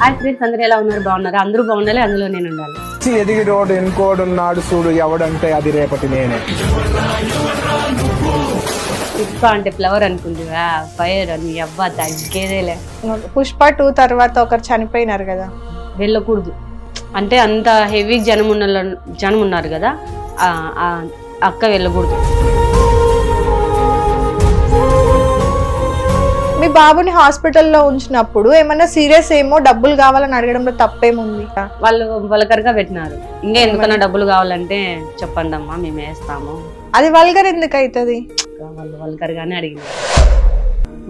Hi friends, అందరూ ఎలా ఉన్నారు? బాగున్నారు? అందరూ బాగుండాలి, అందులో నేను ఉండాలి. ఎదిగి రోడ్డు ఇంకోడున్నాడు చూడు, ఎవడంటే అది రేపటి నేనే. పుష్ప అంటే ఫ్లవర్ అనుకుంటువా? ఫైర్ అని అవ్వ తగ్గేదేలే. పుష్ప 2 తర్వాత ఒకరు చనిపోయినారు కదా, వెళ్ళకూడదు అంటే అంత హెవీ జనం ఉన్నారు కదా, అక్క వెళ్ళకూడదు. మీ బాబుని హాస్పిటల్లో ఉంచినప్పుడు ఏమన్నా సీరియస్ ఏమో డబ్బులు కావాలని అడగడంలో తప్పేముంది? వాళ్ళు వల్గర్గా పెట్టినారు. ఇంకా ఎందుకన్నా డబ్బులు కావాలంటే చెప్పండి అమ్మా, మేము వేస్తాము. అది వల్గర్ ఎందుకు అవుతుంది? వాళ్ళు వల్గర్గానే అడిగినారు.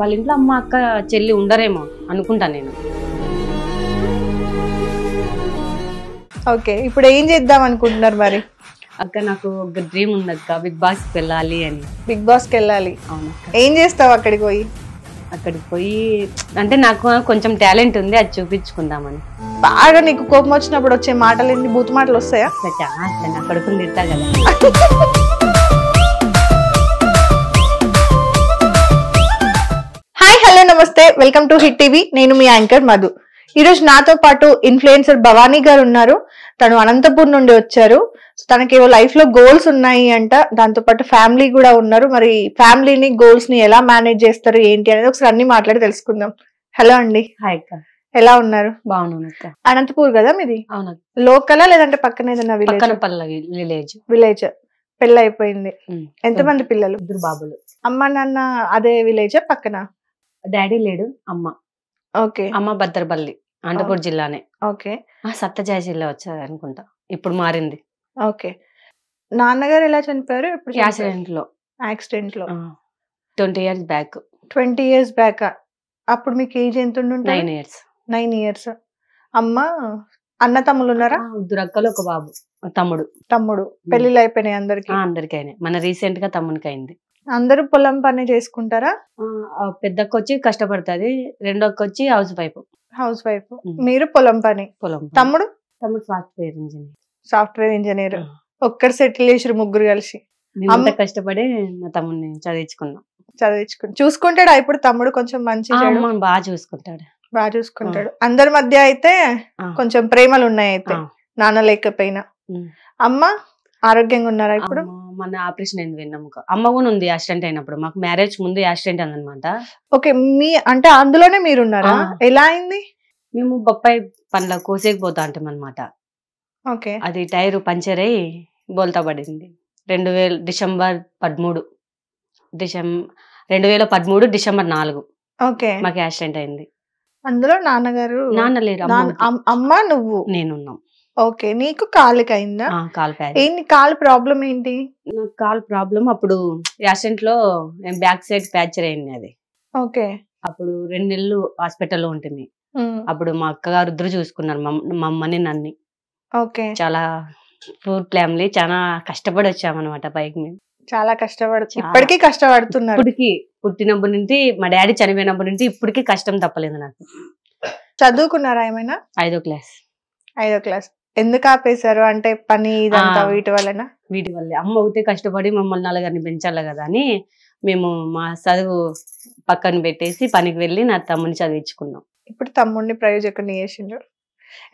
వాళ్ళ ఇంట్లో అమ్మ అక్క చెల్లి ఉండరేమో అనుకుంటా నేను. ఓకే, ఇప్పుడు ఏం చేద్దాం అనుకుంటున్నారు మరి? అక్క నాకు ఒక డ్రీమ్ ఉంది అక్క, బిగ్ బాస్కి వెళ్ళాలి అని. బిగ్ బాస్కి వెళ్ళాలి? అవును. ఏం చేస్తావు అక్కడికి పోయి? అక్కడికి పోయి అంటే నాకు కొంచెం టాలెంట్ ఉంది, అది చూపించుకుందామని. బాగా నీకు కోపం వచ్చినప్పుడు వచ్చే మాటలు ఏంటి? బూతు మాటలు వస్తాయా? చాలా అక్కడికి తిడతా కదా. హాయ్, హలో, నమస్తే, వెల్కమ్ టు హిట్ టీవీ. నేను మీ యాంకర్ మధు. ఈరోజు నాతో పాటు ఇన్ఫ్లుయెన్సర్ భవానీ గారు ఉన్నారు. తను అనంతపూర్ నుండి వచ్చారు. తనకి ఏవో లైఫ్ లో గోల్స్ ఉన్నాయి అంట, దాంతో పాటు ఫ్యామిలీ కూడా ఉన్నారు. మరి ఫ్యామిలీని గోల్స్ ని ఎలా మేనేజ్ చేస్తారు ఏంటి అనేది ఒకసారి అన్ని మాట్లాడి తెలుసుకుందాం. హలో అండి. హాయ్ అక్క, ఎలా ఉన్నారు? బాగున్నాను అక్క. అనంతపూర్ కదా మీది? అవును. లోకలా లేదంటే పక్కన ఏదైనా విలేజ్? విలేజ్. పెళ్ళి అయిపోయింది. ఎంతమంది పిల్లలు? 2 బాబులు. అమ్మ నాన్న అదే విలేజ్ పక్కన? డాడీ లేడు, అమ్మ. ఓకే. అమ్మ భద్రపల్లి, అనంతపూర్ జిల్లానే. ఓకే. సత్తజాయ జిల్లా వచ్చారు అనుకుంటా, ఇప్పుడు మారింది. ఓకే. నాన్నగారు ఎలా చనిపోయారు? ఇప్పుడు యాక్సిడెంట్ లో 20 years బ్యాక్. 20 years back. అప్పుడు మీకు ఏజ్ ఎంత ఉండుంటుంది? 9 years. 9 years. అమ్మ, అన్న తమ్ముళ్ళు ఉన్నారా? 2 అక్కలు, ఒక బాబు, తమ్ముడు. పెళ్లిళ్ళు అయిపోయినాయి అందరికి? అందరికి అయినాయి. మన రీసెంట్ గా తమ్మునికి అయింది. అందరూ పొలం పని చేసుకుంటారా? పెద్దక్క వచ్చి కష్టపడుతుంది, రెండో అక్క వచ్చి హౌస్ వైఫ్. మీరు పొలం పని? తమ్ముడు సాఫ్ట్వేర్ ఇంజనీర్. ఒక్కరు సెటిల్ చేసారు ముగ్గురు కలిసి. కష్టపడి నా తమ్ముడిని చదివించుకుని చూసుకుంటాడు. ఇప్పుడు తమ్ముడు కొంచెం మంచి బాగా చూసుకుంటాడు. అందరి మధ్య అయితే కొంచెం ప్రేమలు ఉన్నాయి. అయితే నాన్న లేకపోయినా అమ్మ ఆరోగ్యంగా ఉన్నారా ఇప్పుడు? మన ఆపరేషన్ అయింది విన్నాము. అమ్మ కూడా ఉంది యాక్సిడెంట్ అయినప్పుడు. మాకు మ్యారేజ్ ముందు యాక్సిడెంట్ అయిందనమాట. ఓకే. అంటే అందులోనే మీరున్నారా? ఎలా అయింది? మేము బొప్పాయి పండ్ల కోసేకపోతా అంటాం అనమాట. ఓకే. అది టైర్ పంచర్ అయ్యి బోల్తా పడింది. 2013 డిసెంబర్ 4 ఓకే మాకు యాక్సిడెంట్ అయింది. అందులో నాన్న లేరు, అమ్మ నువ్వు నేనున్నాం. ఓకే. నీకు కాలుకి అయిందా? ఏంటి కాలు ప్రాబ్లం ఏంటి? నాకు కాలు ప్రాబ్లం అప్పుడు యాక్సిడెంట్ లో బ్యాక్ సైడ్ ఫ్రాక్చర్ అయింది అది. ఓకే. అప్పుడు 2 నెలలు హాస్పిటల్లో ఉంటుంది. అప్పుడు మా అక్కగారు ఇద్దరు చూసుకున్నారు మా అమ్మని నన్ను. ఓకే. చాలా పూర్ ఫ్యామిలీ, చాలా కష్టపడి వచ్చామన్నమాట పైకి. మేము చాలా ఇప్పటికీ కష్టపడుతున్నారు. ఇప్పటికి పుట్టినప్పటి నుంచి మా డాడీ చనిపోయినప్పటి నుంచి ఇప్పటికీ కష్టం తప్పలేదు నాకు. చదువుకున్నారా ఏమైనా? 5వ క్లాస్. ఎందుకు ఆపేశారు? అంటే పని ఇదంతా వీటి వల్లనే అమ్మ అవుతే కష్టపడి మమ్మల్ని 4 పెంచాలి కదా అని మేము మా చదువు పక్కన పెట్టేసి పనికి వెళ్ళి నా తమ్ముని చదివించుకున్నాం. ఇప్పుడు తమ్ముడిని ప్రయోజకుని చేసిండ్రు.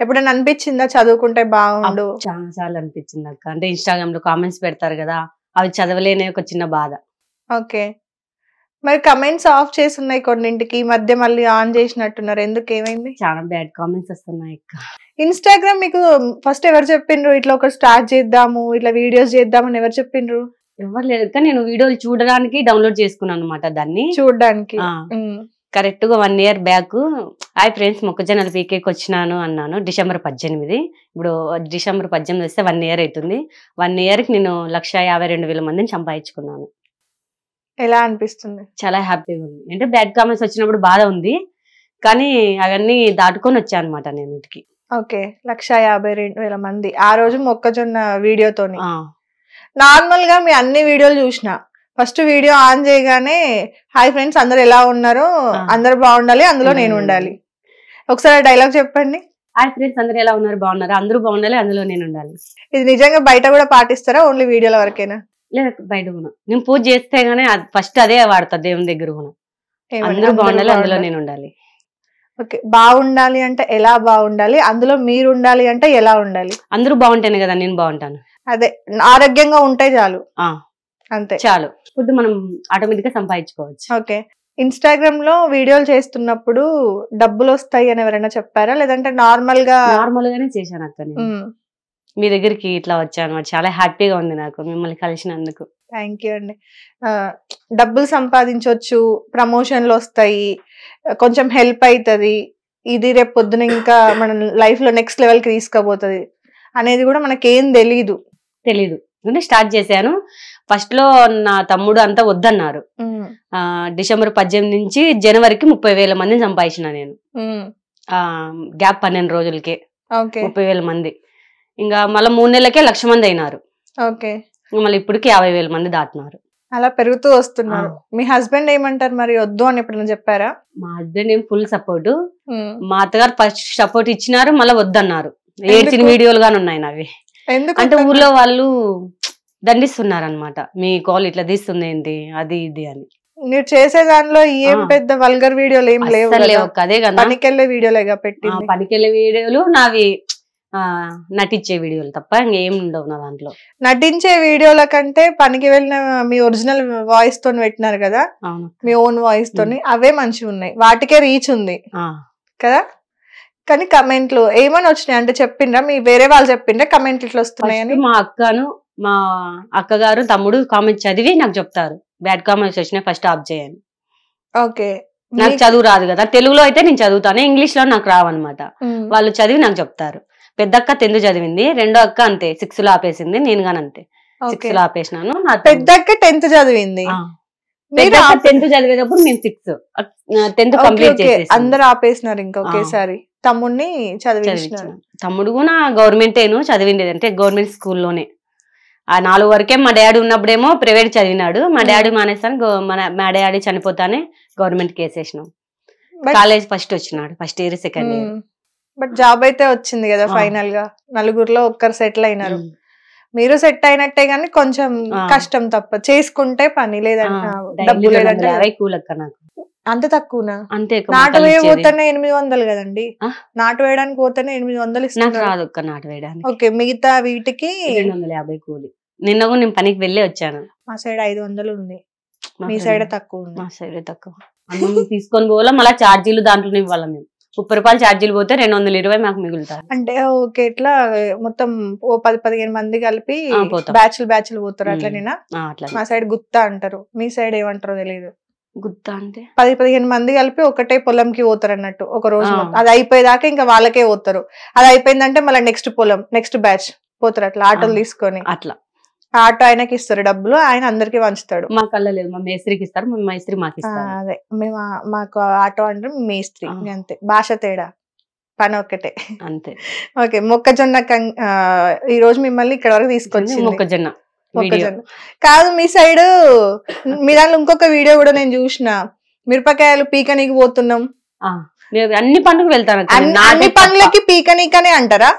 ఎప్పుడైనా అనిపించిందా చదువుకుంటే బాగుండు? చాలా సార్లు అనిపించింది అక్క. అంటే ఇన్స్టాగ్రామ్ లో కామెంట్స్ పెడతారు కదా, అవి చదవలేనే ఒక చిన్న బాధ. ఓకే. మరి కమెంట్స్ ఆఫ్ చేసి ఉన్నాయి కొన్నింటికి, ఈ మధ్య మళ్ళీ ఆన్ చేసినట్టున్నారు. ఎందుకు, ఏమైంది? చాలా బ్యాడ్ కామెంట్స్ వస్తున్నాయి అక్క. ఇన్స్టాగ్రామ్ మీకు ఫస్ట్ ఎవరు చెప్పిండ్రు ఇట్లా ఒక స్టార్ట్ చేద్దాము, ఇట్లా వీడియోస్ చేద్దామని ఎవరు చెప్పిండ్రు? ఎవరు లేదు కానీ నేను వీడియోలు చూడడానికి డౌన్లోడ్ చేసుకున్నాను అనమాట. దాన్ని చూడడానికి కరెక్ట్ గా 1 year బ్యాక్ హాయ్ ఫ్రెండ్స్ మొక్కజొన్నలు పీకేకి వచ్చినాను అన్నాను. డిసెంబర్ 18. ఇప్పుడు డిసెంబర్ 18 వస్తే 1 year అవుతుంది. 1 year కి నేను 1,52,000 మందిని సంపాదించుకున్నాను. ఎలా అనిపిస్తుంది? చాలా హ్యాపీగా ఉంది. అంటే బ్యాడ్ కామెంట్స్ వచ్చినప్పుడు బాధ ఉంది, కానీ అవన్నీ దాటుకొని వచ్చా అనమాట నేను ఇంటికి. ఓకే. 1,52,000 మంది ఆ రోజు మొక్కజొన్న వీడియోతోని. నార్మల్ గా మీ అన్ని వీడియోలు చూసిన ఫస్ట్ వీడియో ఆన్ చేయగానే హాయ్ ఫ్రెండ్స్ అందరు ఎలా ఉన్నారు, అందరు బాగుండాలి, అందులో నేను ఉండాలి. ఒకసారి డైలాగ్ చెప్పండి. హాయ్ ఫ్రెండ్స్ అందరు ఎలా ఉన్నారు, బాగున్నారు, అందరూ బాగుండాలి, అందులో నేను ఉండాలి. ఇది నిజంగా బయట కూడా పాటిస్తారా? ఓన్లీ వీడియోల వరకేనా? లేదు, బయట కూడా నేను పూజ చేస్తే గానీ ఫస్ట్ అదే వాడతా దేవుని దగ్గర కూడా. అందరూ బాగుండాలి, అందులో నేను ఉండాలి. ఓకే, బాగుండాలి అంటే ఎలా బాగుండాలి, అందులో మీరు ఉండాలి అంటే ఎలా ఉండాలి? అందరూ బాగుంటేనే కదా నేను బాగుంటాను. అదే, ఆరోగ్యంగా ఉంటే చాలు, అంతే చాలు. ఫుడ్ మనం ఆటోమేటిక్ గా సంపాదించుకోవచ్చు. ఓకే. ఇన్స్టాగ్రామ్ లో వీడియోలు చేస్తున్నప్పుడు డబ్బులు వస్తాయి అని ఎవరైనా చెప్పారా, లేదంటే నార్మల్ గానే చేశాను అక్క నేను. మీ దగ్గరికి ఇట్లా వచ్చాను, చాలా హ్యాపీగా ఉంది నాకు మిమ్మల్ని కలిసినందుకు. థ్యాంక్ యూ అండి. డబ్బులు సంపాదించవచ్చు, ప్రమోషన్లు వస్తాయి, కొంచెం హెల్ప్ అవుతుంది, ఇది రేపు పొద్దున ఇంకా మన లైఫ్ లో నెక్స్ట్ లెవెల్ కి తీసుకుపోతుంది అనేది కూడా మనకేం తెలీదు. అంటే స్టార్ట్ చేశాను. ఫస్ట్ లో నా తమ్ముడు అంతా వద్దన్నారు. డిసెంబర్ 18 నుంచి జనవరికి 30,000 మందిని సంపాదించిన నేను. గ్యాప్ 12 రోజులకే 30,000 మంది. ఇంకా మళ్ళీ 3 నెలలకే 1,00,000 మంది అయినారు. మళ్ళీ ఇప్పటికి 50,000 మంది దాటినారు. అలా పెరుగుతూ వస్తున్నారు. మీ హస్బెండ్ ఏమంటారు మరి, వద్దు అని ఎప్పుడైనా చెప్పారా? మా హస్బెండ్ ఏం ఫుల్ సపోర్ట్. మా అత్తగారు ఫస్ట్ సపోర్ట్ ఇచ్చినారు, మళ్ళీ వద్దన్నారు. ఏడ్చిన వీడియోలు గాని ఉన్నాయి నావి. అంటే ఊర్లో వాళ్ళు దండిస్తున్నారు అనమాట, మీ కాల్ ఇట్లా తీస్తుంది ఏంటి అది ఇది అని. మీరు చేసే దానిలో ఏం పెద్ద వల్గర్ వీడియోలు ఏం లేవు. అదే కదా, పనికెళ్ళే వీడియోలేగా పెట్టి. పనికెళ్ళే వీడియోలు నావి, నటించే వీడియోలు తప్ప ఇంకేం ఉండవు నా దాంట్లో. నటించే వీడియోల కంటే పనికి వెళ్ళిన మీ ఒరిజినల్ వాయిస్ తోని పెట్టినారు కదా, మీ ఓన్ వాయిస్ తోని, అవే మంచిగా ఉన్నాయి, వాటికే రీచ్ ఉంది కదా. కానీ కమెంట్లు ఏమని వచ్చినాయి అంటే చెప్పిండ్రా, మీ వేరే వాళ్ళు చెప్పిండ్రా కమెంట్లు ఇట్లా వస్తున్నాయని? మా అక్కగారు తమ్ముడు కామెంట్స్ చదివి నాకు చెప్తారు, బ్యాడ్ కామెంట్స్ వచ్చినాయి ఫస్ట్ ఆఫ్ చేయని. ఓకే, నాకు చదువు రాదు కదా, తెలుగులో అయితే నేను చదువుతాను, ఇంగ్లీష్ లో నాకు రావన్నమాట. వాళ్ళు చదివి నాకు చెప్తారు. పెద్ద అక్క 10th చదివింది, రెండో అక్క అంతే 6 లో ఆపేసింది, నేను గాని అంతే 6 లో ఆపేసినాను. పెద్ద అక్క 10th చదివింది, 10th చదివేటప్పుడు నేను 6 10th కంప్లీట్ చేసేసి అందరు ఆపేసినారు ఇంకా ఒకేసారి. తమ్ముడిని చదివించినారు. తమ్ముడు కూడా గవర్నమెంటేను చదివిండేది, అంటే గవర్నమెంట్ స్కూల్లోనే. ఆ 4 వరకే మా డాడీ ఉన్నప్పుడేమో ప్రైవేట్ చదివినాడు, మా డాడీ మానేస్తాను, మా డాడీ చనిపోతానే గవర్నమెంట్ కేసేసినాం. కాలేజ్ ఫస్ట్ వచ్చినాడు, first year second year. But job అయితే వచ్చింది కదా ఫైనల్ గా, నలుగురిలో ఒక్కరు సెటిల్ అయినారు. మీరు సెట్ అయినట్టే గానీ కొంచెం కష్టం తప్ప, చేసుకుంటే పని, లేదంటే డబ్బు లేదంటే అంత తక్కువనా? అంతే. నాటు వేయ పోతేనే 800 కదండి, నాటు వేయడానికి పోతేనే 800 ఇస్తున్నారు. రాదు ఒక్క నాటు వేయడానికి. ఓకే, మిగతా వీటికి 250 కూలి. నిన్న కూడా నేను పనికి వెళ్ళి వచ్చాను. మా సైడ్ 500 ఉంది, మీ సైడ్ తక్కువ ఉంది. మా సైడ్ తక్కువ. తీసుకొని పోవాలా, మళ్ళీ ఛార్జీలు దాంట్లో ఇవ్వాలి. మేము 30 రూపాయలు ఛార్జీలు పోతే 220 మాకు మిగులుతాయి. అంటే ఓకే, ఇట్లా మొత్తం 10-15 మంది కలిపి బ్యాచ్లు పోతారు అట్లనేనా? మా సైడ్ గుత్తా అంటారు, మీ సైడ్ ఏమంటారో తెలియదు. గుత్తా అంటే 10-15 మంది కలిపి ఒకటే పొలంకి పోతారు అన్నట్టు, ఒక రోజు అది అయిపోయేదాకా ఇంకా వాళ్ళకే పోతారు. అది అయిపోయిందంటే మళ్ళీ నెక్స్ట్ పొలం, నెక్స్ట్ బ్యాచ్ పోతారు, అట్లా ఆటోలు తీసుకొని. అట్లా ఆటో ఆయనకి ఇస్తారు డబ్బులు, ఆయన అందరికి పంచుతాడు. మాకు అలా లేదు, మా మేస్త్రికి ఇస్తారు, మా మేస్త్రి మాకు ఇస్తారు. అదే, మేము మాకు ఆటో అంటే మేస్త్రి, అంతే, భాష తేడా, పని ఒక్కటే అంతే. ఓకే, మొక్కజొన్న ఈ రోజు మిమ్మల్ని ఇక్కడ వరకు తీసుకొచ్చి మొక్కజొన్న కాదు, మీ సైడ్ మీ దాంట్లో ఇంకొక వీడియో కూడా నేను చూసిన, మిరపకాయలు పీకనీకి పోతున్నాం. అన్ని పండుగ వెళ్తాను, అన్ని పండ్లకి పీకనీకనే అంటారా?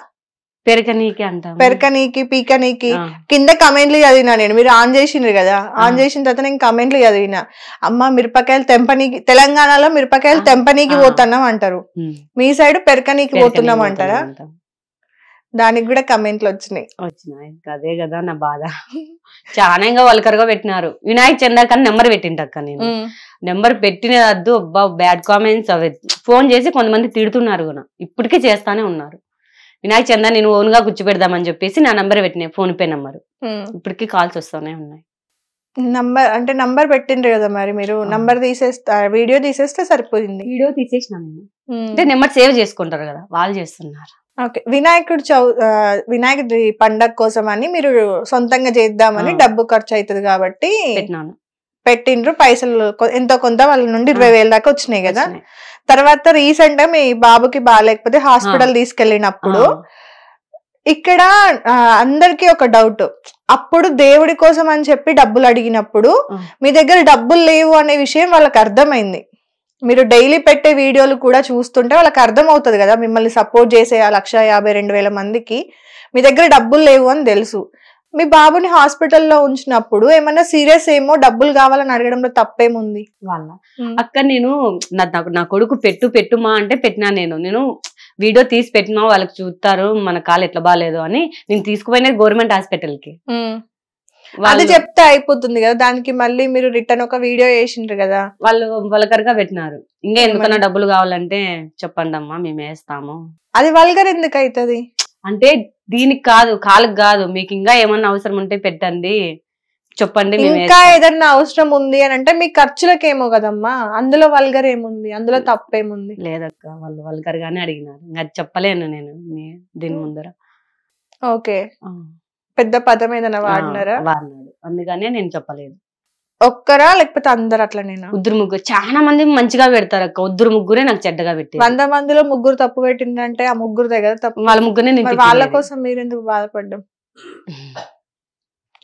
పెరకనీకి అంటాం, పెరకనీకి పీకనీకి. కింద కమెంట్లు చదివినా నేను, మీరు ఆన్ చేసిండ్రు కదా, ఆన్ చేసిన తర్వాత నేను కమెంట్లు చదివినా, అమ్మ మిరపకాయలు తెంపనీకి, తెలంగాణలో మిరపకాయలు తెంపనీకి పోతున్నాం అంటారు, మీ సైడ్ పెరకనీకి పోతున్నాం అంటారా? దానికి కూడా కమెంట్లు వచ్చినాయి. అదే కదా నా బాధ. చాలా ఇంకా వల్కర్గా పెట్టినారు. వినాయక చందాకని నెంబర్ పెట్టింటక్క నేను, నెంబర్ పెట్టినద్దు, అబ్బా బ్యాడ్ కామెంట్స్ అవి ఫోన్ చేసి కొంతమంది తిడుతున్నారు కూడా, ఇప్పటికే చేస్తానే ఉన్నారు. వినాయక చందా నేను ఓన్ గా కూర్చోబెడదామని చెప్పేసి నా నంబర్ పెట్టినాయి, ఫోన్ పే నంబర్, ఇప్పటికీ కాల్స్ వస్తూనే ఉన్నాయి. నంబర్ పెట్టిండ్రు కదా, మరి మీరు నంబర్ తీసేస్తా, వీడియో తీసేస్తే సరిపోయింది. వీడియో తీసేసిన నేను, అంటే నెంబర్ సేవ్ చేసుకుంటారు కదా, వాళ్ళు చేస్తున్నారు. ఓకే, వినాయకుడి పండగ కోసం అని మీరు సొంతంగా చేద్దామని డబ్బు ఖర్చు అవుతుంది కాబట్టి పెట్టిండ్రు, పైసలు ఎంతో కొంత వాళ్ళ నుండి 20,000 దాకా వచ్చినాయి కదా. తర్వాత రీసెంట్ గా మీ బాబుకి బాగాలేకపోతే హాస్పిటల్ తీసుకెళ్ళినప్పుడు ఇక్కడ అందరికి ఒక డౌట్, అప్పుడు దేవుడి కోసం అని చెప్పి డబ్బులు అడిగినప్పుడు మీ దగ్గర డబ్బులు లేవు అనే విషయం వాళ్ళకి అర్థమైంది. మీరు డైలీ పెట్టే వీడియోలు కూడా చూస్తుంటే వాళ్ళకి అర్థం అవుతుంది కదా, మిమ్మల్ని సపోర్ట్ చేసే 1,52,000 మందికి మీ దగ్గర డబ్బులు లేవు అని తెలుసు. మీ బాబుని హాస్పిటల్లో ఉంచినప్పుడు ఏమన్నా సీరియస్ ఏమో డబ్బులు కావాలని అడగడంలో తప్పేముంది? వాళ్ళ అక్క నేను నా కొడుకు పెట్టుమా అంటే పెట్టినా. నేను వీడియో తీసి పెట్టినా వాళ్ళకి చూస్తారు మన కాలు ఎట్లా బాగాలేదు అని. నేను తీసుకుపోయిన గవర్నమెంట్ హాస్పిటల్ కి. అది చెప్తే అయిపోతుంది కదా, దానికి మళ్ళీ మీరు రిటర్న్ ఒక వీడియో చేసిండ్రు కదా. వాళ్ళు వల్గర్గా పెట్టినారు. ఇంకా ఎందుకన్నా డబ్బులు కావాలంటే చెప్పండి అమ్మా మేము వేస్తాము. అది వల్గర్ ఎందుకు అవుతుంది అంటే దీనికి కాదు, కాలుకి కాదు, మీకు ఇంకా ఏమన్నా అవసరం ఉంటే పెట్టండి చెప్పండి. ఇంకా ఏదన్నా అవసరం ఉంది అని అంటే మీ ఖర్చులకేమో కదమ్మా, అందులో వల్గర్ ఏముంది, అందులో తప్పేముంది? లేదక్క వాళ్ళు వల్గర్ గానే అడిగినారు. ఇంకా అది చెప్పలేను నేను దీని ముందర. ఓకే, పెద్ద పదం ఏదైనా వాడినారా? వాడినాడు, అందుకనే నేను చెప్పలేదు. ఒక్కరా లేకపోతే అందరు అట్లనేనా? ఉద్దరు ముగ్గురు. చాలా మంది మంచిగా పెడతారు అక్క, ఉద్దరు ముగ్గురే నాకు చెడ్డగా పెట్టి. 100 మందిలో ముగ్గురు తప్పు పెట్టిందంటే ఆ ముగ్గురు దగ్గర తప్పు. వాళ్ళ ముగ్గురే. వాళ్ళ కోసం మీరు ఎందుకు బాధపడ్డం?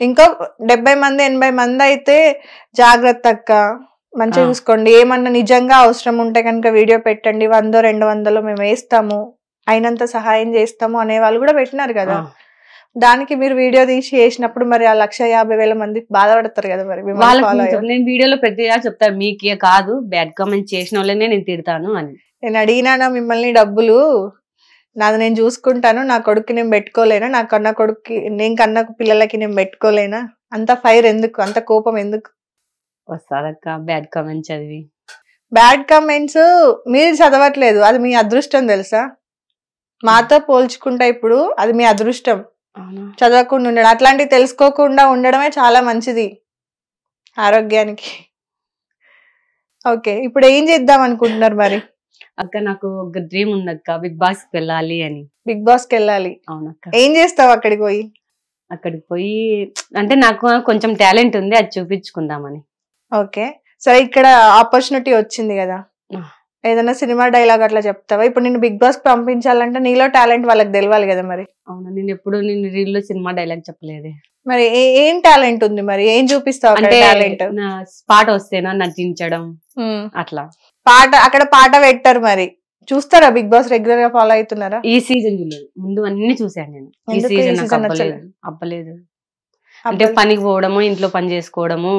ఇంకా 70 మంది 80 మంది అయితే జాగ్రత్త అక్క, మంచిగా చూసుకోండి. ఏమన్నా నిజంగా అవసరం ఉంటే కనుక వీడియో పెట్టండి, 100 200 మేము వేస్తాము, అయినంత సహాయం చేస్తాము అనే వాళ్ళు కూడా పెట్టినారు కదా. దానికి మీరు వీడియో తీసి చేసినప్పుడు మరి ఆ 150,000 మంది బాధపడతారు కదా. మరి నేను వీడియోలో ప్రతిగా చెప్తాను, మీకే కాదు బ్యాడ్ కామెంట్ చేసిన వాళ్ళనే నేను తిడతాను అని. నేను అడిగినానా మిమ్మల్ని డబ్బులు, నాది నేను చూసుకుంటాను, నా కొడుక్కి నేను పెట్టుకోలేనా, నా కన్న కొడుక్కి నేను కన్న పిల్లలకి నేను పెట్టుకోలేనా? అంత ఫైర్ ఎందుకు, అంత కోపం ఎందుకు వస్తాదక్క? బ్యాడ్ కామెంట్స్ చదివి. బ్యాడ్ కామెంట్స్ మీరు చదవట్లేదు, అది మీ అదృష్టం తెలుసా. మాతో పోల్చుకుంటా ఇప్పుడు అది మీ అదృష్టం. చదవకుండా ఉండడం, అట్లాంటివి తెలుసుకోకుండా ఉండడమే చాలా మంచిది ఆరోగ్యానికి. ఓకే, ఇప్పుడు ఏం చేద్దాం అనుకుంటున్నారు మరి? అక్క నాకు ఒక డ్రీమ్ ఉంది అక్క, బిగ్ బాస్ కి వెళ్ళాలి అని. బిగ్ బాస్ కి వెళ్ళాలి? అవునక్క. ఏం చేస్తావు అక్కడికి పోయి? అక్కడికి పోయి అంటే నాకు కొంచెం టాలెంట్ ఉంది, అది చూపించుకుందామని. ఓకే, సరే ఇక్కడ ఆపర్చునిటీ వచ్చింది కదా, ఏదైనా సినిమా డైలాగ్ అట్లా చెప్తావా? ఇప్పుడు నేను బిగ్ బాస్ కి పంపించాలంటే నీలో టాలెంట్ వాళ్ళకి తెలియాలి కదా మరి. అవునా, నేను ఎప్పుడు రీల్ లో సినిమా డైలాగ్ చెప్పలేదే. మరి ఏం టాలెంట్ ఉంది, మరి ఏం చూపిస్తావు? అంటే టాలెంట్ పాట వస్తేనా నటించడం అట్లా. పాట అక్కడ పాట పెట్టారు, మరి చూస్తారా బిగ్ బాస్? రెగ్యులర్ గా ఫాలో అవుతున్నారా? ఈ సీజన్ చూడలేదు, ముందు అన్ని చూసాను నేను. ఈ సీజన్ అవ్వలేదు. అంటే పనికి పోవడము, ఇంట్లో పని చేసుకోవడము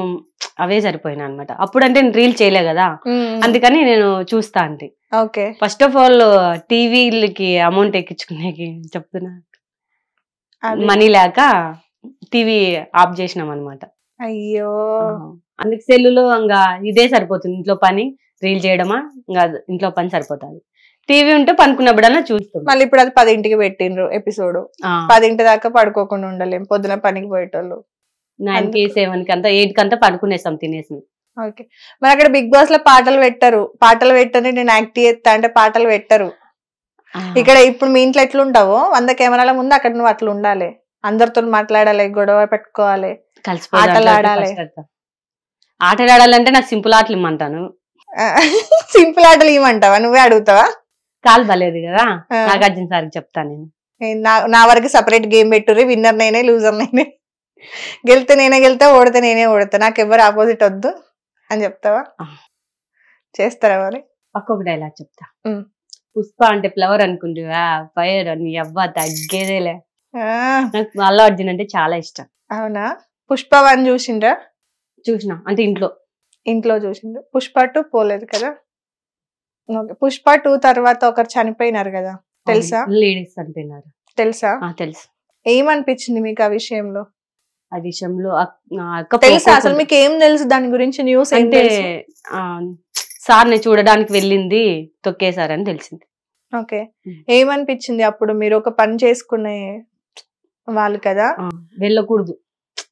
అవే సరిపోయినా అనమాట. అప్పుడు అంటే రీల్ చేయలే కదా, అందుకని నేను చూస్తా అంటే. ఓకే, ఫస్ట్ ఆఫ్ ఆల్ టీవీలకి అమౌంట్ ఎక్కించుకునేకి చెప్తున్నా, మనీ లేక టీవీ ఆఫ్ చేసినాం అనమాట. అయ్యో, అందుకు సెల్లులో ఇంకా ఇదే సరిపోతుంది, ఇంట్లో పని రీల్ చేయడమా, ఇంకా ఇంట్లో పని సరిపోతుంది. టీవీ ఉంటే పనుకున్నప్పుడన్నా చూస్తాం. మళ్ళీ ఇప్పుడు అది 10ంటికి పెట్టిండ్రు ఎపిసోడ్, 10ంటి దాకా పడుకోకుండా ఉండలేం, పొద్దున పనికి పోయేటోళ్ళు 9కి 7కి అంతా 8కి అంతా పడుకునేస్తాం తినేసి. ఓకే, మరి అక్కడ బిగ్ బాస్ లో పాటలు పెట్టరు, పాటలు పెట్టని నేను యాక్ట్ చేస్తా అంటే పాటలు పెట్టరు. ఇక్కడ ఇప్పుడు మీ ఇంట్లో ఎట్లుంటావో 100 కెమెరాల ముందు అక్కడ నువ్వు అట్లా ఉండాలి, అందరితో మాట్లాడాలి, గొడవ పెట్టుకోవాలి, ఆటలు ఆడాలి. ఆటలు ఆడాలంటే నాకు సింపుల్ ఆటలు ఇమ్మంటాను. సింపుల్ ఆటలు ఇవ్వమంటావా? నువ్వే అడుగుతావా? కాలు బాలేదు కదా, నాగార్జున సార్కి చెప్తాను నేను. నా వరకు సపరేట్ గేమ్ పెట్టుర్రి, విన్నర్ నేనే లూజర్ నేనే, గెలితే నేనే గెలితే, ఓడితే నేనే ఓడతా, నాకు ఎవరు ఆపోజిట్ వద్దు అని చెప్తావా? చేస్తారా మరి? ఒక్కొక్క డైలాగ్ చెప్తా. పుష్ప అంటే ఫ్లవర్ అనుకుంటువా, ఫైర్ అని అవ్వ తగ్గేదేలే. నాకు అల్లు అర్జున్ అంటే చాలా ఇష్టం. అవునా? పుష్ప 1 చూసిండ్రా? చూసినా, అంటే ఇంట్లో చూసిండ్రు. పుష్ప 2 పోలేదు కదా. పుష్ప 2 తర్వాత ఒకరు చనిపోయినారు కదా, తెలుసా? లేడీస్ చనిపోయినారు, తెలుసా? తెలుసు. ఏమనిపించింది మీకు ఆ విషయంలో? ఆ విషయంలో తెలుసా అసలు మీకు ఏం తెలుసు దాని గురించి? న్యూస్ అంటే సార్ని చూడడానికి వెళ్ళింది, తొక్కేశారని తెలిసింది. ఓకే, ఏమనిపించింది అప్పుడు? మీరు ఒక పని చేసుకునే వాళ్ళు కదా, వెళ్ళకూడదు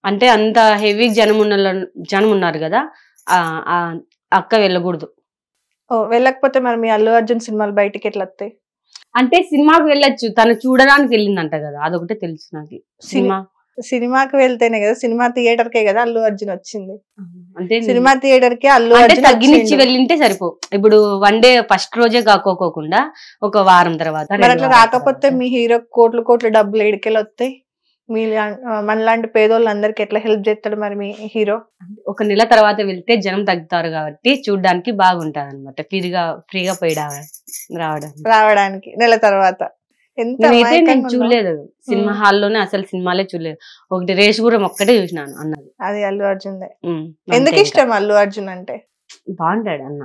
అంటే అంత హెవీ జనం ఉన్నారు కదా, అక్క వెళ్ళకూడదు. వెళ్ళకపోతే మరి మీ అల్లు అర్జున్ సినిమాలు బయటికి ఎట్లా వస్తాయి? అంటే సినిమాకి వెళ్ళొచ్చు, తను చూడడానికి వెళ్ళిందంట కదా, అదొకటే తెలుసు నాకు. సినిమాకి వెళ్తేనే కదా, సినిమా థియేటర్ కే కదా అల్లు అర్జున్ వచ్చింది. అంటే సినిమా థియేటర్ కి అల్లు అర్జున్ తగ్గినిచ్చి వెళ్ళింటే సరిపో. ఇప్పుడు 1 డే ఫస్ట్ రోజే కాకోకుండా ఒక వారం తర్వాత. అట్లా రాకపోతే మీ హీరో కోట్లు డబ్బులు ఎడికెళ్ళి వస్తాయి? మీ మనలాంటి పేదోళ్ళందరికి ఎట్లా హెల్ప్ చేస్తాడు మరి మీ హీరో? ఒక నెల తర్వాత వెళ్తే జనం తగ్గుతారు కాబట్టి చూడడానికి బాగుంటది అనమాట, ఫ్రీగా పోయి రావడానికి. నెల తర్వాత నేనైతే నేను చూడలేదు సినిమా హాల్లోనే, అసలు సినిమాలే చూడలేదు. ఒకటి రేషుగురం ఒక్కటే చూసినాను అన్నది. అది అల్లు అర్జున్. ఎందుకు ఇష్టం అల్లు అర్జున్ అంటే? బాగుంటాడు అన్న.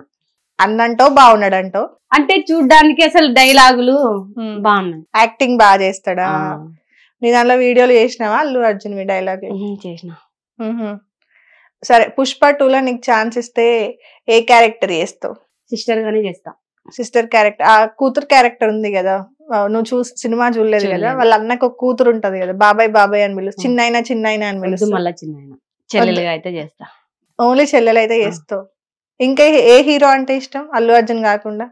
అన్నంటో బాగున్నాడంటో అంటే చూడ్డానికి అసలు డైలాగులు బాగున్నాయి. యాక్టింగ్ బాగా చేస్తాడా? నీ దాంట్లో వీడియోలు చేసినావా అల్లు అర్జున్ డైలాగ్? చేసిన. సరే, పుష్ప 2లో నీకు ఛాన్స్ ఇస్తే ఏ క్యారెక్టర్ చేస్తావు? సిస్టర్ గానే చేస్తా. Sister character. ఆ కూతురు క్యారెక్టర్ ఉంది కదా, నువ్వు సినిమా చూడలేదు కదా, వాళ్ళ అన్నకు ఒక కూతురు ఉంటది కదా, బాబాయ్ బాబాయ్ అని పిలుస్తు, చిన్నైనా చిన్నైనా అని పిలుస్తు. మళ్ళీ చిన్నైనా చెల్లెలుగా అయితే చేస్తా. ఓన్లీ చెల్లెలు అయితే చేస్తావు. ఇంకా ఏ హీరో అంటే ఇష్టం అల్లు అర్జున్ కాకుండా?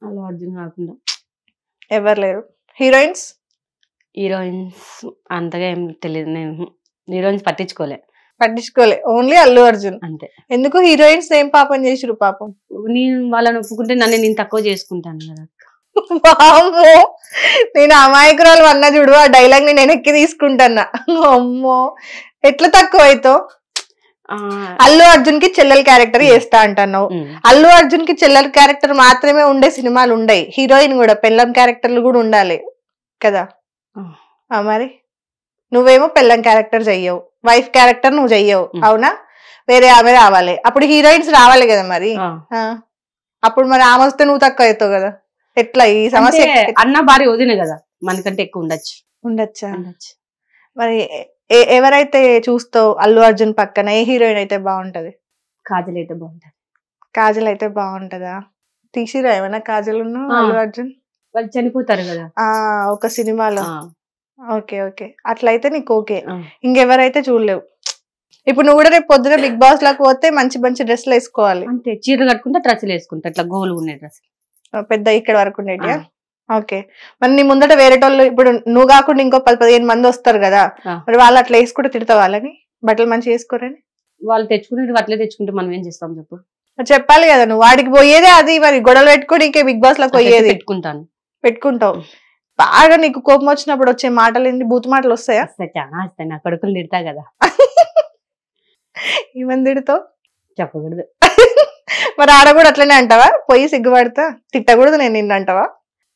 అల్లు అర్జున్ కాకుండా ఎవరు లేరు. హీరోయిన్స్? హీరోయిన్స్ అంతగా ఏం తెలియదు, నేను హీరోయిన్స్ పట్టించుకోలే. ఓన్లీ అల్లు అర్జున్ అంతే. ఎందుకు? హీరోయిన్స్ ఏం పాపం చేసిరు పాపం? నేను వాళ్ళని ఒప్పుకుంటే నన్ను నేను తక్కువ చేసుకుంటాను కదా. నేను అమాయకురాలు అన్నా చూడు, ఆ డైలాగ్ నేను వెనక్కి తీసుకుంటానా. అమ్మో, ఎట్లా తక్కువ అవుతావు? అల్లు అర్జున్ కి చెల్లెల క్యారెక్టర్ చేస్తా అంటున్నావు. అల్లు అర్జున్ కి చెల్లెల క్యారెక్టర్ మాత్రమే ఉండే సినిమాలు ఉండయి, హీరోయిన్ కూడా పెళ్ళం క్యారెక్టర్లు కూడా ఉండాలి కదా. మరి నువ్వేమో పెళ్ళం క్యారెక్టర్ చెయ్యవు, వైఫ్ క్యారెక్టర్ నువ్వు చెయ్యవు, అవునా? వేరే ఆమె రావాలి, అప్పుడు హీరోయిన్స్ రావాలి కదా. మరి అప్పుడు మరి ఆమె వస్తే నువ్వు తక్కువ అవుతావు కదా. ఎట్లా ఈ సమస్య? అన్న భార్య వదిన కదా, మనకంటే ఎక్కువ ఉండొచ్చా? మరి ఎవరైతే చూస్తావు అల్లు అర్జున్ పక్కన? ఏ హీరోయిన్ అయితే బాగుంటది? కాజల్ అయితే బాగుంటది. కాజల్ అయితే బాగుంటదా? తీసిరా ఏమైనా కాజల్ అల్లు అర్జున్? వాళ్ళు చనిపోతారు కదా ఒక సినిమాలో. ఓకే ఓకే, అట్లయితే నీకు ఓకే. ఇంకెవరైతే చూడలేవు. ఇప్పుడు నువ్వు కూడా రేపు పొద్దున బిగ్ బాస్ లాగా పోతే మంచి మంచి డ్రెస్లు వేసుకోవాలి. అంతే, చీరలు కట్టుకుంటే డ్రెస్సులు వేసుకుంటా, ఇట్లా గోలు ఉండే డ్రెస్ పెద్ద ఇక్కడ వరకు ఉండేటియా? ఓకే. మరి నీ ముందట వేరేటోళ్ళు, ఇప్పుడు నువ్వు కాకుండా ఇంకో 10-15 మంది వస్తారు కదా, మరి వాళ్ళు అట్లా వేసుకుంటే తిడతా వాళ్ళని? బట్టలు మంచిగా వేసుకోరని? వాళ్ళు తెచ్చుకుంటే అట్లే తెచ్చుకుంటే మనం ఏం చేస్తాం చెప్పు? చెప్పాలి కదా, నువ్వు వాడికి పోయేదే అది, మరి గొడవలు పెట్టుకుని ఇంకే బిగ్ బాస్ లకు పోయేది. పెట్టుకుంటావు. బాగా నీకు కోపం వచ్చినప్పుడు వచ్చే మాటలు ఏంటి? బూతు మాటలు వస్తాయా? చాలా వస్తాయి. నా కొడుకులు తిడతా కదా. ఏమని తిడతావు? చెప్పకూడదు. మరి ఆడ కూడా అట్లనే అంటావా? పోయి సిగ్గుపడతా తిట్టకూడదు నేను నిన్ను అంటావా?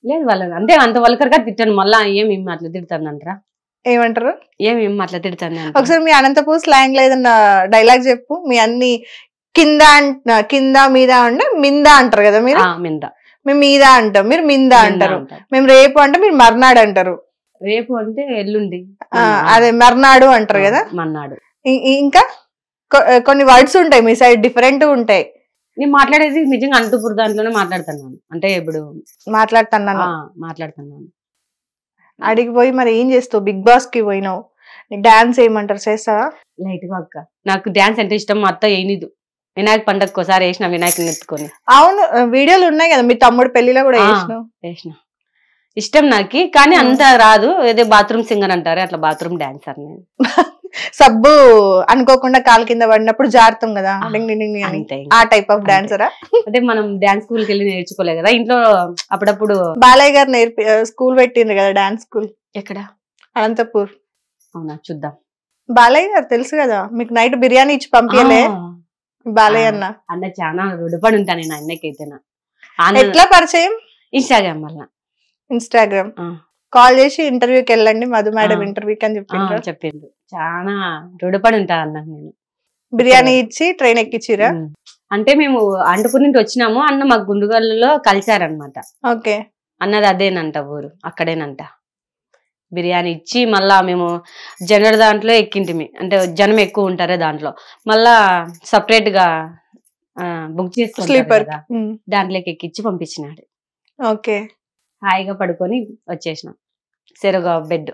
లేదు, వాళ్ళని అంటే అంత వల్కర్గా తిట్టాను. మళ్ళా ఏమి అట్లా తిడతాను అంటారా? ఏమంటారు? ఏమి అట్లా తిడతాను. ఒకసారి మీ అనంతపూర్ స్లాంగ్ లో ఏదన్నా డైలాగ్ చెప్పు. మీ అన్ని కింద కింద మీద అంటే మింద అంటారు కదా మీరు? మింద. మేము మీద అంటాం, మీరు మింద అంటారు. మేము రేపు అంటే మీరు మర్నాడు అంటారు. రేపు అంటే ఎల్లుండి, అదే మర్నాడు అంటారు కదా. మర్నాడు. ఇంకా కొన్ని వర్డ్స్ ఉంటాయి మీ సైడ్, డిఫరెంట్ ఉంటాయి. నేను మాట్లాడేది నిజంగా అనంతపూర్ దాంట్లోనే మాట్లాడుతున్నాను. అంటే ఇప్పుడు మాట్లాడుతున్నాను. అడిగి పోయి మరి ఏం చేస్తావు? బిగ్ బాస్ కి పోయినావు, డాన్స్ ఏమంటారు చేస్తావా? లైట్ గా అక్క, నాకు డాన్స్ అంటే ఇష్టం. మా అత్త ఏనిదు, వినాయక పండగకి ఒకసారి వేసిన, వినాయకుని ఎత్తుకొని. అవును, వీడియోలు ఉన్నాయి కదా, మీ తమ్ముడు పెళ్లిలో కూడా వేసిన. ఇష్టం నాకు, కానీ అంత రాదు. ఏదో బాత్రూమ్ సింగర్ అంటారు, అట్లా బాత్రూమ్ డాన్సర్ నేను. సబ్బు అనుకోకుండా కాలు కింద పడినప్పుడు జారుతాం కదా, ఆ టైప్ ఆఫ్ డాన్సరా? అంటే మనం డాన్స్ స్కూల్ కి వెళ్ళి నేర్చుకోలే కదా, ఇంట్లో అప్పుడప్పుడు. బాలయ్య గారు స్కూల్ పెట్టిండ్రు కదా, డాన్స్ స్కూల్. ఎక్కడ? అనంతపూర్. అవునా, చూద్దాం. బాలయ్య గారు తెలుసు కదా మీకు, నైట్ బిర్యానీ ఇచ్చి పంపించలే బాలయ్య అన్న? చాలా రుడిపడి ఉంటాను నేను అన్నకైతే. ఎట్లా పరిచయం? ఇన్స్టాగ్రామ్ వల్ల. ఇన్స్టాగ్రామ్ కాల్ చేసి ఇంటర్వ్యూకి వెళ్ళండి మధు మేడం ఇంటర్వ్యూకి అని చెప్పిండ్రు. చాలా రుడిపడి ఉంటాను అన్నకు నేను. బిర్యానీ ఇచ్చి ట్రైన్ ఎక్కిచ్చిరా? అంటే మేము అనంతపూర్ నుండి వచ్చినాము, అన్న మాకు గుండుగల్లో కలిసారనమాట. ఓకే. అన్నది అదేనంట ఊరు, అక్కడేనంట. బిర్యానీ ఇచ్చి మళ్ళా మేము జనరల్ దాంట్లో ఎక్కింటిమి, అంటే జనం ఎక్కువ ఉంటారే దాంట్లో. మళ్ళా సపరేట్ గా బుక్ చేసుకుంటారు కదా, దాంట్లోకి ఎక్కించి పంపించినాడు. ఓకే. హాయిగా పడుకొని వచ్చేసినాం. సెరగా బెడ్.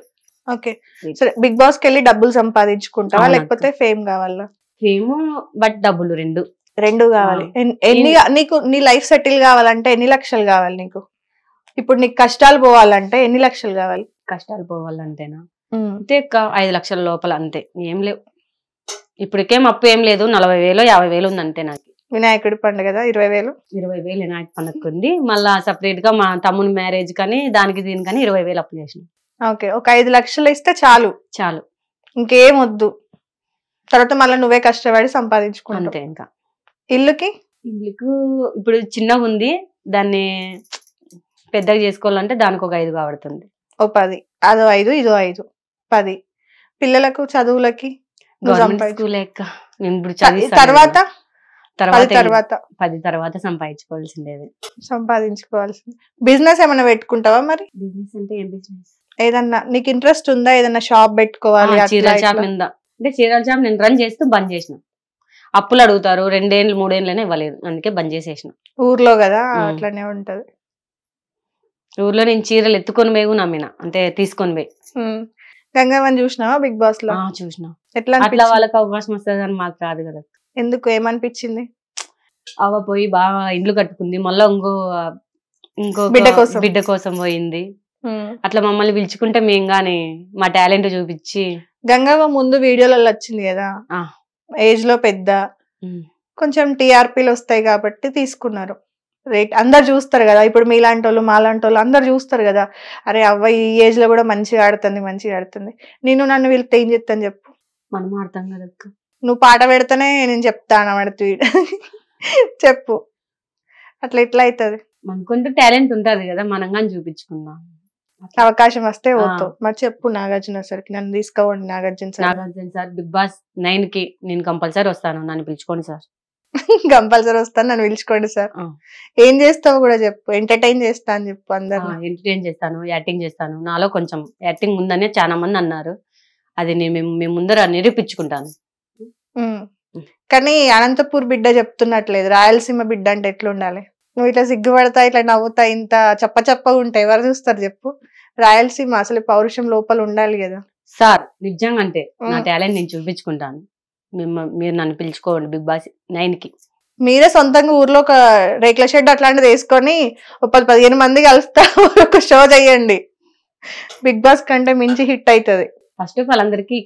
ఓకే. సరే, బిగ్ బాస్ కి వెళ్ళి డబ్బులు సంపాదించుకుంటావా లేకపోతే ఫేమ్ కావాలా? ఫేమ్ బట్ డబ్బులు రెండు కావాలి. నీకు నీ లైఫ్ సెటిల్ కావాలంటే ఎన్ని లక్షలు కావాలి నీకు? ఇప్పుడు నీకు కష్టాలు పోవాలంటే ఎన్ని లక్షలు కావాలి? కష్టాలు పోవాలంటేనా అంటే 5 లక్షల లోపల, అంతే. ఏం లేవు ఇప్పటికేం, అప్పు ఏం లేదు. 40,000 50,000 ఉంది అంతే నాకు. వినాయకుడి పండుగ కదా, 20,000 వినాయక పండుగ ఉంది. మళ్ళా సపరేట్ గా మా తమ్ముని మ్యారేజ్ కానీ దానికి దీనికని 20,000 అప్పు చేసిన. ఓకే. ఒక 5 లక్షలు ఇస్తే చాలు. ఇంకేం వద్దు. తర్వాత మళ్ళీ నువ్వే కష్టపడి సంపాదించుకుంటావు అంతే. ఇంకా ఇల్లుకు ఇప్పుడు చిన్నగా ఉంది, దాన్ని పెద్దగా చేసుకోవాలంటే దానికి ఒక 5 కాబడుతుంది. ఓ 10, అదో 5, ఇదో 5, 10. పిల్లలకు చదువులకి తర్వాత 10 తర్వాత సంపాదించుకోవాల్సిండేది. సంపాదించుకోవాల్సింది. బిజినెస్ ఏమైనా పెట్టుకుంటావా మరి? బిజినెస్ అంటే ఏం బిజినెస్? ఏదన్నా నీకు ఇంట్రెస్ట్ ఉందా? ఏదన్నా షాప్ పెట్టుకోవాలి? చీరల షాప్ మీద. అంటే చీరల షాప్ నేను రన్ చేస్తూ బంద్ చేసిన. అప్పులు అడుగుతారు, 2 ఏళ్ళు 3 ఏళ్ళనే ఇవ్వలేదు, అందుకే బంద్ చేసేసిన. ఊర్లో కదా అట్లానే ఉంటది. ఊర్లో నేను చీరలు ఎత్తుకొని పోయి నమ్మిన, అంటే తీసుకొని పోయి. గంగవ్వని చూసినావా బిగ్ బాస్ లో? చూసిన. ఎట్లా అట్లా వాళ్ళకి అవకాశం వస్తుంది అని మాకు రాదు కదా. ఎందుకు, ఏమనిపించింది? అవ పోయి బాగా ఇండ్లు కట్టుకుంది, మళ్ళా ఇంకో బిడ్డ కోసం పోయింది. అట్లా మమ్మల్ని పిలుచుకుంటే మేము గాని మా టాలెంట్ చూపించి. గంగవ్వ ముందు వీడియోలలో వచ్చింది కదా, ఏజ్ లో పెద్ద, కొంచెం టీఆర్పీలు వస్తాయి కాబట్టి తీసుకున్నారు. రేట్ అందరు చూస్తారు కదా, ఇప్పుడు మీలాంటి వాళ్ళు మాలాంటి వాళ్ళు అందరు చూస్తారు కదా. అరే అవ్వ ఈ ఏజ్ లో కూడా మంచిగా ఆడుతుంది. నన్ను వీళ్ళకి ఏం చెప్తాను చెప్పు? మనం ఆడతాం కదా. నువ్వు పాట పెడితేనే నేను చెప్తాను ఆడుతూ చెప్పు. అట్లా ఎట్లా అవుతుంది? మనకుంటూ టాలెంట్ ఉంటది కదా, మనం కానీ చూపించుకుందాం. అవకాశం వస్తే పోతావు. మరి చెప్పు నాగార్జున సార్కి, నన్ను తీసుకోండి నాగార్జున సార్ బిగ్ బాస్ 9 కి నేను కంపల్సరీ వస్తాను, నన్ను పిలుచుకోండి సార్. కంపల్సరీ వస్తాను, నన్ను పిలుచుకోండి సార్. ఏం చేస్తావు కూడా చెప్పు. ఎంటర్టైన్ చేస్తా అని చెప్పు. అందరూ ఎంటర్టైన్ చేస్తాను, యాక్టింగ్ చేస్తాను. నాలో కొంచెం యాక్టింగ్ ఉందని చాలా మంది అన్నారు, అది మేము ముందర నిరూపించుకుంటాను. కానీ అనంతపూర్ బిడ్డ చెప్తున్నట్లేదు, రాయలసీమ బిడ్డ అంటే ఎట్లుండాలి? నువ్వు ఇట్లా సిగ్గుపడతా, ఇట్లా నవ్వుతా, ఇంత చప్పగా ఉంటాయి, ఎవరు చూస్తారు చెప్పు? రాయలసీమ అసలు పౌరుషం లోపల ఉండాలి కదా సార్. నిజంగా అంటే నా టాలెంట్ నేను చూపించుకుంటాను, మీరు నన్ను పిలుచుకోండి బిగ్ బాస్ 9 కి. మీరే సొంతంగా ఊర్లో ఒక రేకుల షెడ్ అట్లాంటిది వేసుకొని 10-15 మంది కలుస్తా ఒక షో చెయ్యండి. బిగ్ బాస్ కంటే మించి హిట్ అవుతుంది. ఫస్ట్ ఆఫ్ ఆల్ అందరికి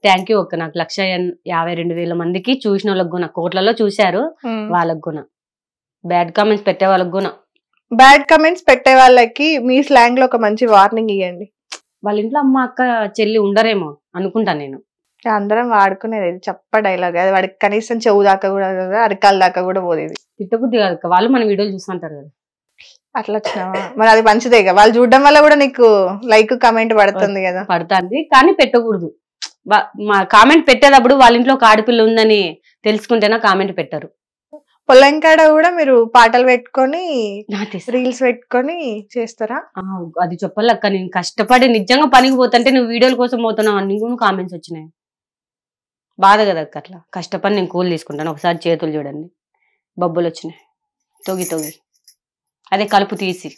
థ్యాంక్ యూ. నాకు 1,52,000 మందికి చూసిన వాళ్ళకి గుణ, కోట్లలో చూశారు వాళ్ళకి గుణ. బ్యాడ్ కామెంట్స్ పెట్టే వాళ్ళకి గుణ. బ్యాడ్ కామెంట్స్ పెట్టే వాళ్ళకి మీ స్లాంగ్ లో ఒక మంచి వార్నింగ్ ఇవ్వండి. వాళ్ళ ఇంట్లో అమ్మ అక్క చెల్లి ఉండరేమో అనుకుంటాను నేను. అందరం వాడుకునేది చెప్ప డైలాగ్, అది వాడికి కనీసం చెవు దాకా కూడా, అరికాల దాకా కూడా పోలేదు. తిట్టబుద్ధి కాదు, వాళ్ళు మన వీడియోలు చూస్తుంటారు కదా. అట్లా వచ్చినావా? మరి అది మంచిదే కదా, వాళ్ళు చూడడం వల్ల కూడా నీకు లైక్ కామెంట్ పడుతుంది కదా. పడుతుంది కానీ పెట్టకూడదు. మా కామెంట్ పెట్టేటప్పుడు వాళ్ళ ఇంట్లో ఒక ఆడపిల్ల ఉందని తెలుసుకుంటేనా కామెంట్ పెట్టరు. పొలంకాడ కూడా మీరు పాటలు పెట్టుకొని రీల్స్ పెట్టుకొని చేస్తారా? అది చెప్పాలక్క, నేను కష్టపడి నిజంగా పనికి పోతుంటే నువ్వు వీడియోల కోసం పోతున్నావు అని కూడా కామెంట్స్ వచ్చినాయి. బాధ కదా అక్క. అట్లా కష్టపడి నేను కూల్ తీసుకుంటాను. ఒకసారి చేతులు చూడండి, బొబ్బులు వచ్చినాయి, తొగి అదే కలుపు తీసి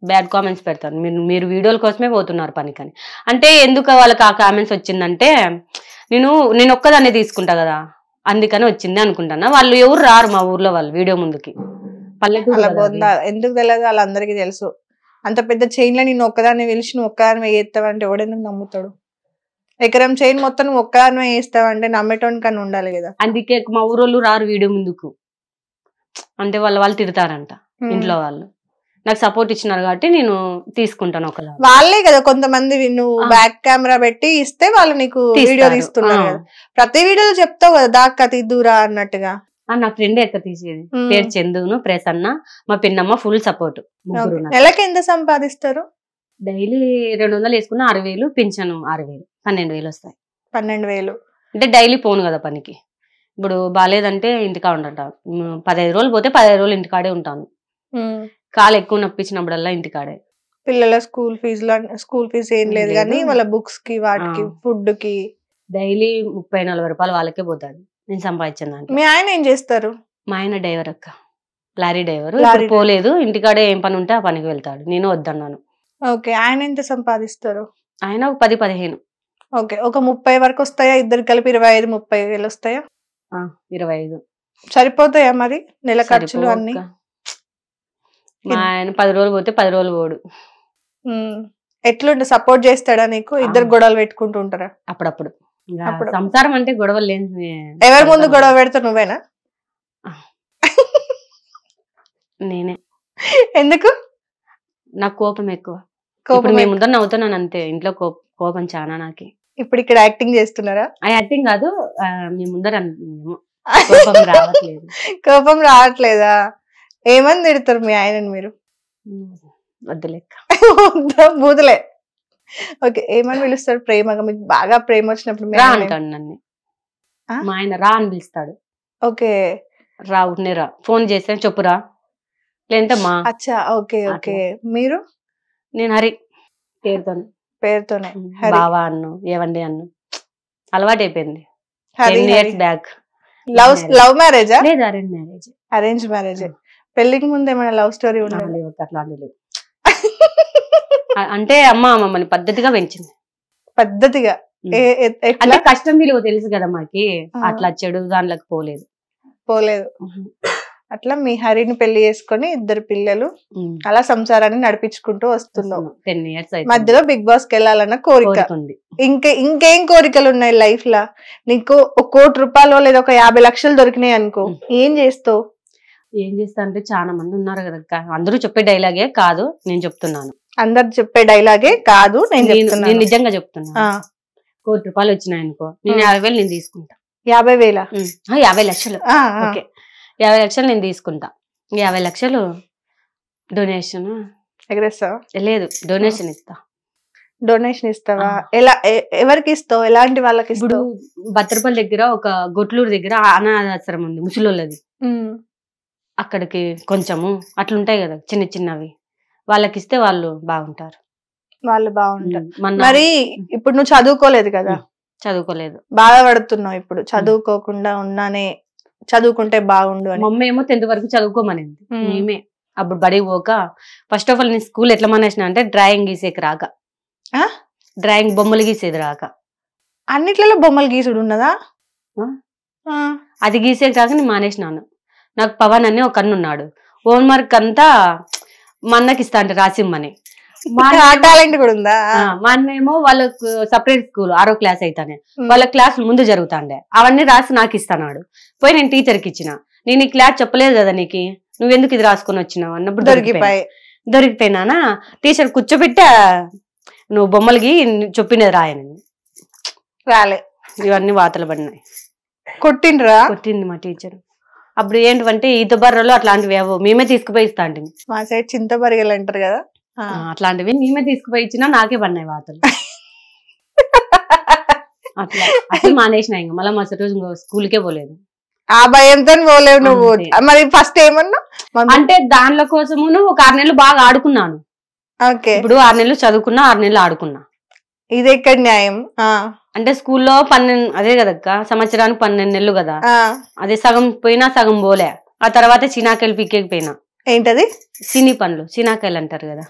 బ్యాడ్ కామెంట్స్ పెడతాను. మీరు వీడియోల కోసమే పోతున్నారు పనికని. అంటే ఎందుకు వాళ్ళకి ఆ కామెంట్స్ వచ్చిందంటే నేను ఒక్కదాన్నే తీసుకుంటా కదా, అందుకని వచ్చింది అనుకుంటానా. వాళ్ళు ఎవరు రారు మా ఊర్లో, వాళ్ళు వీడియో ముందుకి. పల్లెటూరు ఎందుకు తెలియదు, వాళ్ళందరికీ తెలుసు. అంత పెద్ద చైన్ లో నేను ఒక్కదాన్ని పిలిచి నువ్వు ఒక్కదాన్ని వేస్తావంటే ఎవడెందుకు నమ్ముతాడు? ఎకరం చైన్ మొత్తం నువ్వు ఒక్కదాన్ని వేస్తావంటే నమ్మేటోని కన్నా ఉండాలి కదా. అందుకే మా ఊరోళ్ళు రారు వీడియో ముందుకు, అంటే వాళ్ళు తిడతారంట ఇంట్లో వాళ్ళు. నాకు సపోర్ట్ ఇచ్చినారు కాబట్టి నేను తీసుకుంటాను. ఒకలా వాళ్ళే కదా కొంతమంది, నువ్వు బ్యాక్ కెమెరా పెట్టి ఇస్తే వాళ్ళు నీకు వీడియో తీస్తున్నారు కదా. ప్రతి వీడియోలో చెప్తావు కదా దాకా తీద్దురా అన్నట్టుగా. నా ఫ్రెండ్ ఎక్క తీసేది, పేరు చందును, ప్రసన్న, మా పిన్నమ్మ ఫుల్ సపోర్ట్. నెలకి ఎంత సంపాదిస్తారు? డైలీ 200 వేసుకున్న 6,000, పింఛను 6,000, 12,000 వస్తాయి. 12,000 అంటే డైలీ పోను కదా పనికి. ఇప్పుడు బాగాలేదంటే ఇంటికా ఉండట, 15 రోజులు పోతే 15 రోజులు ఇంటికాడే ఉంటాను. కాలు ఎక్కువ నప్పించినప్పుడల్లా ఇంటికాడే. పిల్లల స్కూల్ ఫీజు ఏం లేదు కానీ వాళ్ళ బుక్స్ కి, వాటికి, ఫుడ్ కి డైలీ 30-40 రూపాయలు వాళ్ళకే పోతాడు నేను సంపాదించాను. మీ ఆయన ఏం చేస్తారు? మా ఆయన డ్రైవర్ అక్క, లారీ డ్రైవర్. పోలేదు, ఇంటికాడే ఏం పని ఉంటే ఆ పనికి వెళ్తాడు, నేను వద్దన్నాను. ఓకే, ఆయన ఎంత సంపాదిస్తారు? ఆయన 10-15. ఓకే, ఒక 30 వరకు వస్తాయా? ఇద్దరు కలిపి 25-30 వేలు వస్తాయా? 25 సరిపోతాయా మరి నెల ఖర్చులు అన్ని? మా ఆయన 10 రోజులు పోతే 10 రోజులు పోడు. ఎట్లుంటే సపోర్ట్ చేస్తాడా నీకు? ఇద్దరు గొడవలు పెట్టుకుంటూ ఉంటారా? అప్పుడప్పుడు. సంసారం అంటే గొడవలు లేని. ఎవరి ముందు గొడవ పెడతావు? నువ్వేనా? నేనే. ఎందుకు? నాకు కోపం ఎక్కువ. ఇప్పుడు మేము ముందర నవ్వుతున్నాను అంతే, ఇంట్లో కోపం చాలా నాకు. ఇప్పుడు ఇక్కడ యాక్టింగ్ చేస్తున్నారా? యాక్టింగ్ కాదు, మీ ముందర కోపం రావట్లేదు. కోపం రావట్లేదా? ఏమని తిడతారు మీ ఆయనని మీరు? వద్దులేక్క బూతులే. ఓకే, ఏమని పిలుస్తారు ప్రేమగా? మీకు బాగా ప్రేమ వచ్చినప్పుడు రా అంటాడు నన్ను. మా ఆయన రా అని పిలుస్తాడు. ఓకే, రా ఉన్నే రా, ఫోన్ చేస్తే చెప్పురా, లేదంటే మా. అచ్చా, ఓకే ఓకే. మీరు? నేను హరి పేరుతోనే బావా అన్ను, ఏవండి అన్ను, అలవాటు అయిపోయింది. 10 years బ్యాక్. లవ్ మ్యారేజా? లేదు, అరేంజ్ మ్యారేజ్. Arrange marriage. పెళ్లికి ముందు ఏమైనా లవ్ స్టోరీ ఉండదు? అట్లాంటి లేవు. అంటే అమ్మ మమ్మల్ని పద్ధతిగా పెంచింది. పద్ధతిగా అంటే కష్టం విలువ తెలుసు కదా మాకి, అట్లా చెడు దాంట్లోకి పోలేదు. అట్లా మీ హరిని పెళ్లి చేసుకొని 2 పిల్లలు అలా సంసారాన్ని నడిపించుకుంటూ వస్తున్నాం. 10 years మధ్యలో బిగ్ బాస్ కి వెళ్ళాలన్న కోరిక. ఇంకేం కోరికలు ఉన్నాయి లైఫ్ లా? నీకు 1 కోటి రూపాయలు లేదా ఒక 50 లక్షలు దొరికినాయి అనుకో, ఏం చేస్తావు? ఏం చేస్తా అంటే చాలా మంది ఉన్నారు కదా, అందరూ చెప్పే డైలాగే కాదు నేను చెప్తున్నాను. అందరు చెప్పే డైలాగే కాదు నేను నిజంగా చెప్తున్నా. 1 కోటి రూపాయలు వచ్చినాయి అనుకో, నేను 50,000 నేను తీసుకుంటా. 50,000? 50 లక్షలు. ఓకే, 50 లక్షలు నేను తీసుకుంటా. 50 లక్షలు డొనేషన్ ఎగరేస్తావా? లేదు, డొనేషన్ ఇస్తా. డొనేషన్ ఇస్తావా? ఎలా, ఎవరికి ఇస్తావు? ఎలాంటి వాళ్ళకి ఇస్తావు? బత్తరపల్లి దగ్గర ఒక గొట్లూరు దగ్గర అనాథాశ్రమం ఉంది ముసలోళ్ళది, అక్కడికి కొంచెము అట్లుంటాయి కదా చిన్న చిన్నవి, వాళ్ళకి ఇస్తే వాళ్ళు బాగుంటారు. మరి ఇప్పుడు నువ్వు చదువుకోలేదు కదా? చదువుకోలేదు, బాధపడుతున్నావు. ఇప్పుడు చదువుకోకుండా ఉన్నానే, చదువుకుంటే బాగుండు అని. మమ్మీ ఏమో 10th వరకు చదువుకోమనింది. మేమే అప్పుడు బడికి పోక, ఫస్ట్ ఆఫ్ ఆల్ నేను స్కూల్ ఎట్లా మానేసిన అంటే డ్రాయింగ్ గీసేకి రాక, డ్రాయింగ్ బొమ్మలు గీసేది రాక. అన్నిట్లలో బొమ్మలు గీసుడు ఉన్నదా? అది గీసేకి రాక నేను మానేసినాను. నాకు పవన్ అని ఒక అన్న ఉన్నాడు, హోంవర్క్ అంతా మా అన్నకి ఇస్తా అంటే రాసిమ్మని. టాలెంట్ కూడా ఉందా? మా అన్నేమో వాళ్ళకు సపరేట్ స్కూల్ 6వ క్లాస్ అయితేనే వాళ్ళ క్లాసులు ముందు జరుగుతాండే, అవన్నీ రాసి నాకు ఇస్తాడు. పోయి నేను టీచర్కి ఇచ్చిన, నేను ఈ క్లాస్ చెప్పలేదు కదా నీకు, నువ్వెందుకు ఇది రాసుకొని వచ్చినావు అన్నప్పుడు దొరికిపోయినానా. టీచర్ కూర్చోబెట్టా, నువ్వు బొమ్మలకి చెప్పినది రాయని. రాలే, ఇవన్నీ వాతలు పడినాయి. కొట్టింది మా టీచర్. అప్పుడు ఏంటంటే ఈత బర్రలు అట్లాంటివి ఏవో మేమే తీసుకుపోయి ఇస్తా అంటే, మా సైడ్ చింతబరిగలు అంటారు కదా, అట్లాంటివి మేమే తీసుకుపోయి ఇచ్చినా నాకే పడినాయి వాతలు. అట్లా అసలు మానేసిన. ఇంకా మళ్ళీ మరుసటి రోజు స్కూల్కే పోలేదు. ఆ భయంతో పోలేవు నువ్వు. మరి ఫస్ట్ ఏమన్నా అంటే దానిలో కోసము ఒక 6 నెలలు బాగా ఆడుకున్నాను. ఇప్పుడు 6 నెలలు చదువుకున్నా, 6 నెలలు ఆడుకున్నా. ఇది ఎక్కడ న్యాయం? అంటే స్కూల్లో 12 అదే కదక్క, సంవత్సరానికి 12 నెలలు కదా, అదే సగం పోయినా సగం పోలే. ఆ తర్వాత చినాకాయలు పీకేకి పోయినా. ఏంటది? సినీ పండ్లు, చినాకాయలు అంటారు కదా,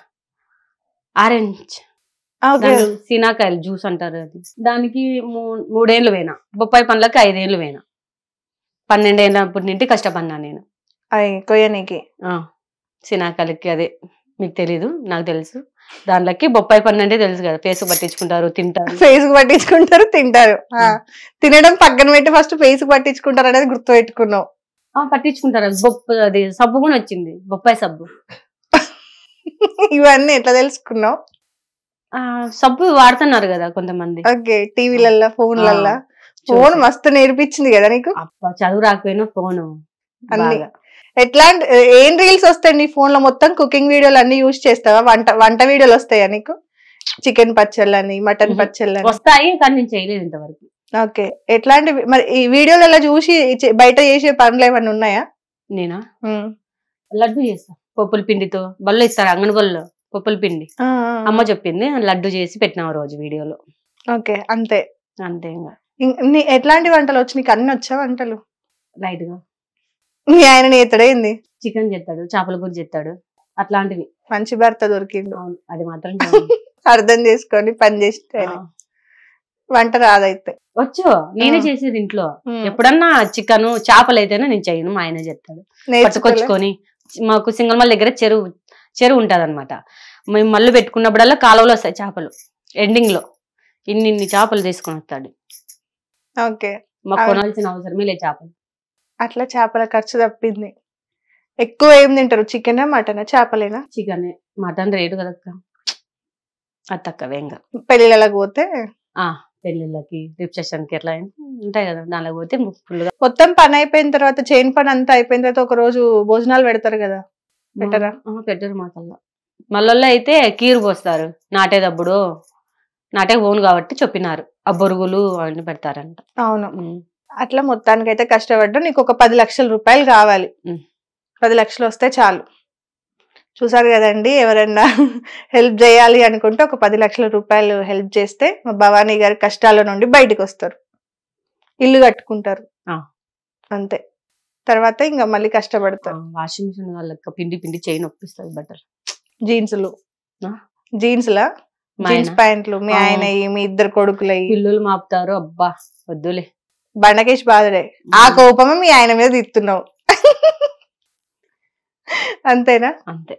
ఆరెంజ్ సినాకాయలు జ్యూస్ అంటారు అది. దానికి 3 ఏళ్ళు పోయినా. బొప్పాయి పండ్లకి 5 ఏళ్ళు పోయినా. 12 ఏళ్ళప్పటి నుండి కష్టపడినా నేను కొయ్యనికి. సినాకాయలకి అదే మీకు తెలీదు, నాకు తెలుసు. దాంట్లోకి బొప్పాయి పండు అంటే తెలుసు కదా, ఫేస్ పట్టించుకుంటారు, తింటారు. ఫేస్ పట్టించుకుంటారు, తింటారు. తినడం పక్కన పెట్టి ఫస్ట్ ఫేస్ పట్టించుకుంటారు అనేది గుర్తు పెట్టుకున్నావు. పట్టించుకుంటారు. అది సబ్బు కూడా వచ్చింది, బొప్పాయి సబ్బు. ఇవన్నీ ఎట్లా తెలుసుకున్నావు? సబ్బు వాడుతున్నారు కదా కొంతమంది. ఓకే, టీవీలల్లో, ఫోన్లల్లో. ఫోన్ మస్తు నేర్పించింది కదా నీకు. చదువు రాకపోయినా ఫోన్ అన్ని. ఎట్లాంటి ఏం రీల్స్ వస్తాయి నీ ఫోన్ లో? మొత్తం కుకింగ్ వీడియోలు అన్ని యూజ్ చేస్తావా? వంట వీడియోలు వస్తాయా నీకు? చికెన్ పచ్చళ్ళని, మటన్ పచ్చళ్ళని వస్తాయి, కానీ నేను చేయలేదు ఇంతవరకు. ఓకే, ఎట్లాంటి మరి ఈ వీడియోలలో చూసి బయట చేసే పనులు ఏమన్నా ఉన్నాయా? నేనా లడ్డు చేస్తా, పప్పుల పిండితో. బళ్ళు ఇస్తారు అంగన్వాడీలో పప్పుల పిండి, అమ్మ చెప్పింది, లడ్డు చేసి పెట్టినావు రోజు వీడియోలో. ఓకే, అంతే అంతే. ఎట్లాంటి వంటలు వచ్చి నీకు? అన్ని వచ్చా వంటలు? లైట్ గా. మీ ఆయన నేతడైంది, చికెన్ చేస్తాడు, చేపల కూర చేస్తాడు, అట్లాంటివి. మంచి భర్త దొరికింది. అది మాత్రం అర్థం చేసుకొని పని చేస్తే. వంట రాదైతే? వచ్చు, నేనే చేసేది ఇంట్లో. ఎప్పుడన్నా చికెన్ చేపలు అయితేనే నేను చేయను, మా ఆయన చేస్తాడు. పట్టుకొచ్చుకొని, మాకు సింగల్మల్ దగ్గర చెరువు ఉంటది అనమాట. మేము మళ్ళీ పెట్టుకున్నప్పుడల్లా కాలువలో వస్తాయి చేపలు. ఎండింగ్ లో ఇన్ని చేపలు తీసుకొని వస్తాడు. ఓకే, మాకు కొనాల్సిన అవసరమే లేదు చేపలు. అట్లా చేపల ఖర్చు తప్పింది. ఎక్కువ ఏం తింటారు? చికెనా, మటనా? చేపలేనా? చికెనే. మటన్ రేటు కదక్క, అది తక్కువే. ఇంకా పెళ్ళిళ్ళకి పోతే, పెళ్ళిళ్ళకి, రిసెప్షన్ కి ఎట్లా ఉంటాయి కదా, దానిలో పోతే ఫుల్గా. మొత్తం పని అయిపోయిన తర్వాత, చైన్ పని అంతా అయిపోయిన తర్వాత ఒక రోజు భోజనాలు పెడతారు కదా, పెట్టరా? పెట్టరు మాకల్లా. మళ్ళీ అయితే కీరు పోస్తారు నాటేటప్పుడు, నాటే ఓన్ కాబట్టి చెప్పినారు ఆ బొరుగులు అవన్నీ పెడతారంట. అవును. అట్లా మొత్తానికి అయితే కష్టపడ్డా. నీకు ఒక 10 లక్షల రూపాయలు కావాలి. 10 లక్షలు వస్తే చాలు. చూసారు కదండి, ఎవరైనా హెల్ప్ చేయాలి అనుకుంటే ఒక 10 లక్షల రూపాయలు హెల్ప్ చేస్తే మా భవానీ గారి కష్టాల నుండి బయటకు వస్తారు, ఇల్లు కట్టుకుంటారు, అంతే. తర్వాత ఇంకా మళ్ళీ కష్టపడతారు. వాషింగ్ మిషన్ వాళ్ళకి పిండి పిండి చేయి నొప్పిస్తుంది బట్టలు. జీన్స్లా జీన్స్ ప్యాంట్లు మీ ఆయన మీ ఇద్దరు కొడుకులయ్యి పిల్లులు మాపుతారు. అబ్బా వద్దులే, బండకేసి బాధడే. ఆ కోపమే మీ ఆయన మీద తిత్తున్నావు అంతేనా? అంతే.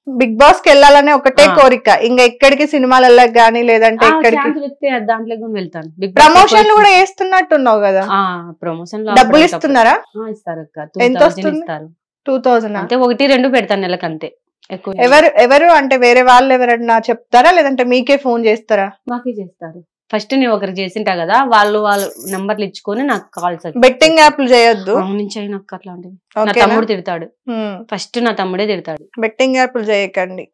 బిగ్ బాస్ కి వెళ్ళాలనే ఒకటే కోరిక, ఇంకా ఎక్కడికి సినిమాలలో గానీ లేదంటే ఎక్కడికి దాంట్లో వెళ్తాను. ప్రమోషన్లు కూడా వేస్తున్నట్టున్నావు కదా, ప్రమోషన్ డబ్బులు ఇస్తున్నారా? ఇస్తారు అక్క. ఎంత వస్తుంది? 2000. అంటే 1-2 పెడతాను నెలకు, అంతే. ఎవరు అంటే వేరే వాళ్ళు ఎవరన్నా చెప్తారా లేదంటే మీకే ఫోన్ చేస్తారా? మాకే చేస్తారు. ఫస్ట్ నేను ఒకరికి చేసింటా కదా, వాళ్ళు నెంబర్లు ఇచ్చుకొని నాకు కాల్స్. బెట్టింగ్ యాప్లు చేయొద్దు. నాకు అట్లాంటివి నా తమ్ముడు తిడతాడు. ఫస్ట్ నా తమ్ముడే తిడతాడు. బెట్టింగ్ యాప్లు చేయకండి.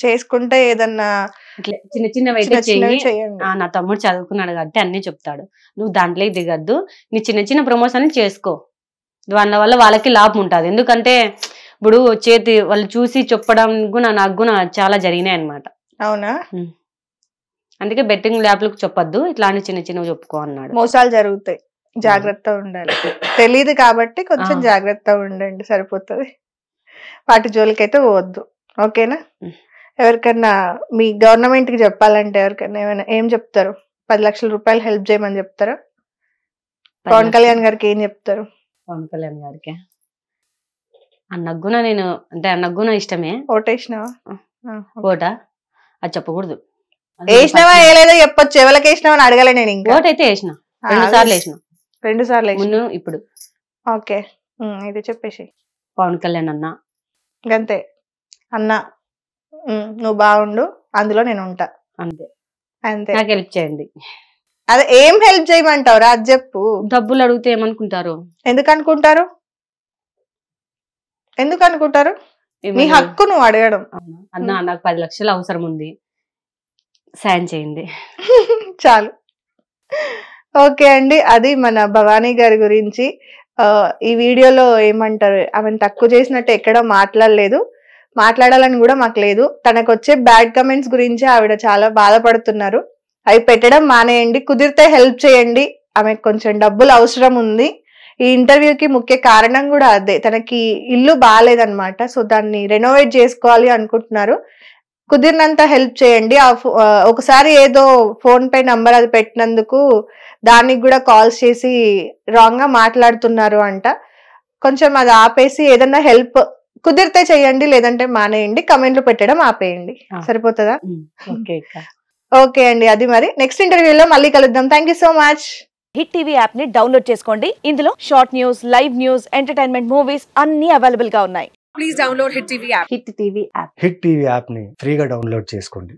చేసుకుంటే ఏదన్నా చిన్న చిన్నవి చేయండి. నా తమ్ముడు చదువుకున్నాడు కాబట్టి అన్ని చెప్తాడు. నువ్వు దాంట్లోకి దిగద్దు, నీ చిన్న చిన్న ప్రమోషన్ చేసుకో, వల్ల వాళ్ళకి లాభం ఉంటుంది. ఎందుకంటే ఇప్పుడు వాళ్ళు చూసి చెప్పడం నాకు కూడా చాలా జరిగినాయి అన్నమాట. అవునా? అందుకే బెట్టింగ్ యాప్లకు చెప్పొద్దు, ఇట్లాంటి చిన్న చిన్నవి చెప్పుకో అన్నాడు. మోసాలు జరుగుతాయి, జాగ్రత్తగా ఉండాలి. తెలియదు కాబట్టి కొంచెం జాగ్రత్తగా ఉండండి, సరిపోతుంది. వాటి జోలికైతే పోవద్దు, ఓకేనా? ఎవరికన్నా మీ గవర్నమెంట్ కి చెప్పాలంటే ఎవరికైనా ఏమైనా ఏం చెప్తారు? 10 లక్షల రూపాయలు హెల్ప్ చేయమని చెప్తారా? పవన్ కళ్యాణ్ గారికి ఏం చెప్తారు? పవన్ కళ్యాణ్ గారికి అన్నగుణ నేను అంటే అన్నగుణ ఇష్టమే. ఓటేసినావా? ఓటా అది చెప్పకూడదు. వేసినావా వేయలేదో చెప్పొచ్చు. ఎవరికి వేసినావా అని అడగలే నేను. ఇంకా ఓట్ అయితే వేసిన, 2 సార్లు వేసిన. 2 సార్లు ముందు ఇప్పుడు. ఓకే, ఇది చెప్పేసి. పవన్ కళ్యాణ్ అన్న అంతే. అన్న నువ్వు బాగుండు, అందులో నేను ఉంటా, అంతే అంతే. నాకు హెల్ప్ చేయండి. అదే ఏం హెల్ప్ చేయమంటావురా అది చెప్పు. డబ్బులు అడిగితే ఏమనుకుంటారు? ఎందుకు అనుకుంటారు? నీ హక్కు నువ్వు అడగడం. అన్న నాకు 10 లక్షలు అవసరం ఉంది, సాయం చేయండి. చాలు. ఓకే అండి, అది మన భవానీ గారి గురించి. ఈ వీడియోలో ఏమంటారు, ఆమెను తక్కువ చేసినట్టు ఎక్కడ మాట్లాడలేదు, మాట్లాడాలని కూడా మాకు లేదు. తనకు వచ్చే బ్యాడ్ కమెంట్స్ గురించి ఆవిడ చాలా బాధపడుతున్నారు. అవి పెట్టడం మానేయండి, కుదిరితే హెల్ప్ చేయండి. ఆమెకు కొంచెం డబ్బులు అవసరం ఉంది. ఈ ఇంటర్వ్యూకి ముఖ్య కారణం కూడా అదే, తనకి ఇల్లు బాగాలేదన్నమాట. సో దాన్ని రెనోవేట్ చేసుకోవాలి అనుకుంటున్నారు. కుదిరినంత హెల్ప్ చేయండి. ఒకసారి ఏదో ఫోన్ పే నంబర్ అది పెట్టినందుకు దానికి కూడా కాల్స్ చేసి రాంగ్ గా మాట్లాడుతున్నారు అంట. కొంచెం అది ఆపేసి ఏదన్నా హెల్ప్ కుదిరితే చేయండి, లేదంటే మానేయండి. కమెంట్లు పెట్టడం ఆపేయండి, సరిపోతుందా? ఓకే అండి, అది మరి నెక్స్ట్ ఇంటర్వ్యూలో మళ్ళీ కలుద్దాం. Thank you so much. Hit TV app ని డౌన్లోడ్ చేసుకోండి. ఇందులో short news, live news, entertainment movies అన్ని అవైలబుల్ గా ఉన్నాయి. Please download hit TV app. Hit TV app ని ఫ్రీగా డౌన్లోడ్ చేసుకోండి.